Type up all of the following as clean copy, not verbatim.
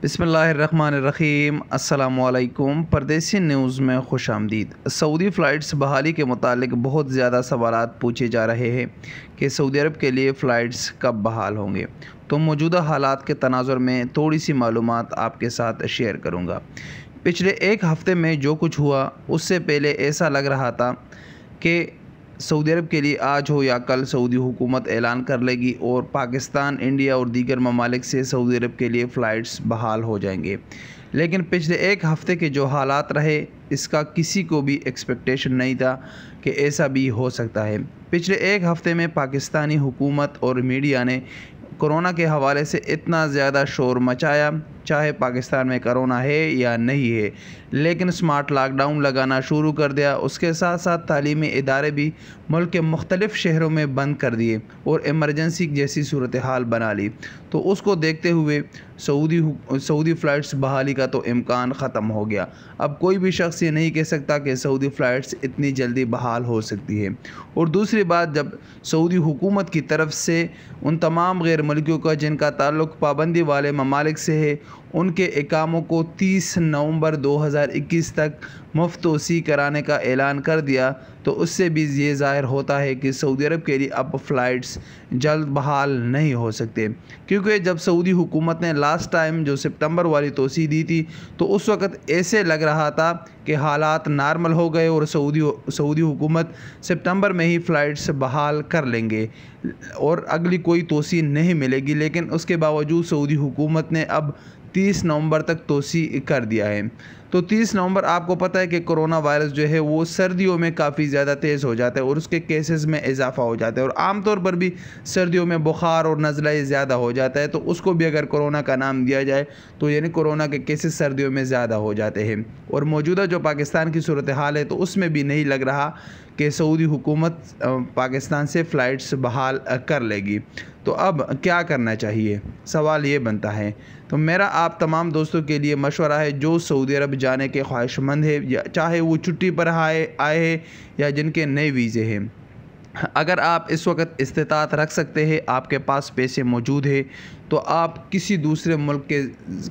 بسم اللہ الرحمن الرحیم۔ السلام علیکم۔ پردیسی نیوز میں خوش آمدید۔ سعودی فلائٹس بحالی کے متعلق بہت زیادہ سوالات پوچھے جا رہے ہیں کہ سعودی عرب کے لیے فلائٹس کب بحال ہوں گے، تو موجودہ حالات کے تناظر میں تھوڑی سی معلومات آپ کے ساتھ شیئر کروں گا۔ پچھلے ایک ہفتے میں جو کچھ ہوا اس سے پہلے ایسا لگ رہا تھا کہ سعودی عرب کے لیے آج ہو یا کل سعودی حکومت اعلان کر لے گی اور پاکستان، انڈیا اور دیگر ممالک سے سعودی عرب کے لیے فلائٹس بحال ہو جائیں گے، لیکن پچھلے ایک ہفتے کے جو حالات رہے اس کا کسی کو بھی ایکسپیکٹیشن نہیں تھا کہ ایسا بھی ہو سکتا ہے۔ پچھلے ایک ہفتے میں پاکستانی حکومت اور میڈیا نے کرونا کے حوالے سے اتنا زیادہ شور مچایا، چاہے پاکستان میں کرونا ہے یا نہیں ہے، لیکن سمارٹ لاک ڈاؤن لگانا شروع کر دیا۔ اس کے ساتھ ساتھ تعلیمی ادارے بھی ملک کے مختلف شہروں میں بند کر دیے اور ایمرجنسی جیسی صورتحال بنا لی، تو اس کو دیکھتے ہوئے سعودی فلائٹس بحالی کا تو امکان ختم ہو گیا۔ اب کوئی بھی شخص یہ نہیں کہہ سکتا کہ سعودی فلائٹس اتنی جلدی بحال ہو سکتی ہے۔ اور دوسری بات، جب سعودی حکومت کی طرف سے ان تمام غیر ملکیوں کا جن کا تعلق پابندی والے ممالک سے ہے، ان کے اقاموں کو 30 نومبر 2021 تک مفت توسیع کرانے کا اعلان کر دیا، تو اس سے بھی یہ ظاہر ہوتا ہے کہ سعودی عرب کے لیے اب فلائٹس جلد بحال نہیں ہو سکتے، کیونکہ جب سعودی حکومت نے لاسٹ ٹائم جو سپتمبر والی توسیع دی تھی تو اس وقت ایسے لگ رہا تھا کہ حالات نارمل ہو گئے اور سعودی حکومت سپتمبر میں ہی فلائٹس بحال کر لیں گے اور اگلی کوئی توسیع نہیں ملے گی، لیکن اس کے باوجود سعودی حکومت نے اب 30 نومبر تک توسیع کر دیا ہے۔ تو 30 نومبر آپ کو پتہ ہے کہ کرونا وائرس جو ہے وہ سردیوں میں کافی زیادہ تیز ہو جاتا ہے اور اس کے کیسز میں اضافہ ہو جاتا ہے، اور عام طور پر بھی سردیوں میں بخار اور نزلہ زیادہ ہو جاتا ہے، تو اس کو بھی اگر کرونا کا نام دیا جائے تو یعنی کرونا کے کیسز سردیوں میں زیادہ ہو جاتے ہیں۔ اور موجودہ جو پاکستان کی صورتحال ہے تو اس میں بھی نہیں لگ رہا کہ سعودی حکومت پاکستان سے فلائٹس بحال کر لے گی، تو اب کیا کرنا چاہیے؟ سوال یہ بنتا ہے۔ تو میرا آپ تمام دوستوں کے لیے مشورہ ہے جو سعودی عرب جانے کے خواہش مند ہے، چاہے وہ چھٹی پر آئے ہیں یا جن کے نئے ویزے ہیں، اگر آپ اس وقت استطاعت رکھ سکتے ہیں، آپ کے پاس پیسے موجود ہیں، تو آپ کسی دوسرے ملک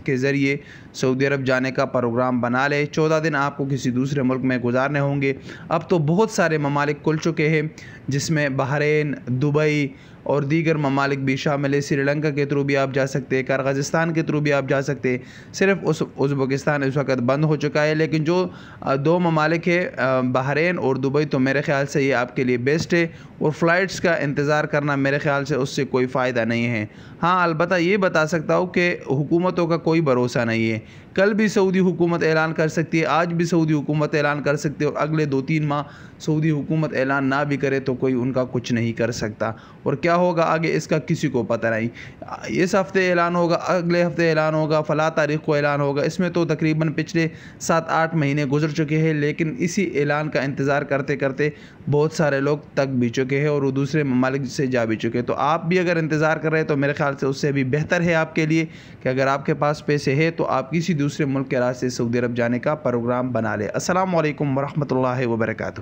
کے ذریعے سعودی عرب جانے کا پروگرام بنا لیں۔ 14 دن آپ کو کسی دوسرے ملک میں گزارنے ہوں گے۔ اب تو بہت سارے ممالک کھل چکے ہیں جس میں بحرین، دبئی اور دیگر ممالک بھی شامل ہے۔ سری لنکا کے تھرو بھی آپ جا سکتے ہیں، کرغزستان کے تھرو بھی آپ جا سکتے ہیں، صرف ازبکستان اس وقت بند ہو چکا ہے، لیکن جو دو ممالک ہے بحرین اور دبئی، تو میرے خیال سے یہ آپ کے لیے بیسٹ ہے، اور فلائٹس کا انتظار کرنا میرے خیال سے اس سے کوئی فائدہ نہیں ہے۔ ہاں، البتہ یہ بتا سکتا ہوں کہ حکومتوں کا کوئی بھروسہ نہیں ہے، کل بھی سعودی حکومت اعلان کر سکتی ہے، آج بھی سعودی حکومت اعلان کر سکتی ہے، اور اگلے 2-3 ماہ سعودی حکومت اعلان نہ بھی کرے تو کوئی ان کا کچھ نہیں کر سکتا، اور کیا ہوگا آگے اس کا کسی کو پتہ نہیں۔ اس ہفتے اعلان ہوگا، اگلے ہفتے اعلان ہوگا، فلاں تاریخ کو اعلان ہوگا، اس میں تو تقریباً پچھلے 7-8 مہینے گزر چکے ہیں، لیکن اسی اعلان کا انتظار کرتے کرتے بہت سارے لوگ تک بھی چکے ہیں اور وہ دوسرے ممالک سے جا بھی چکے ہیں۔ تو آپ بھی اگر انتظار کر رہے ہیں تو میرے خیال سے اس سے بھی بہتر ہے آپ کے لیے کہ اگر آپ کے پاس پیسے ہیں تو آپ کسی دوسرے ملک کے راستے سعودی عرب جانے کا پروگرام بنا لیں۔ السلام علیکم ورحمۃ اللہ وبرکاتہ۔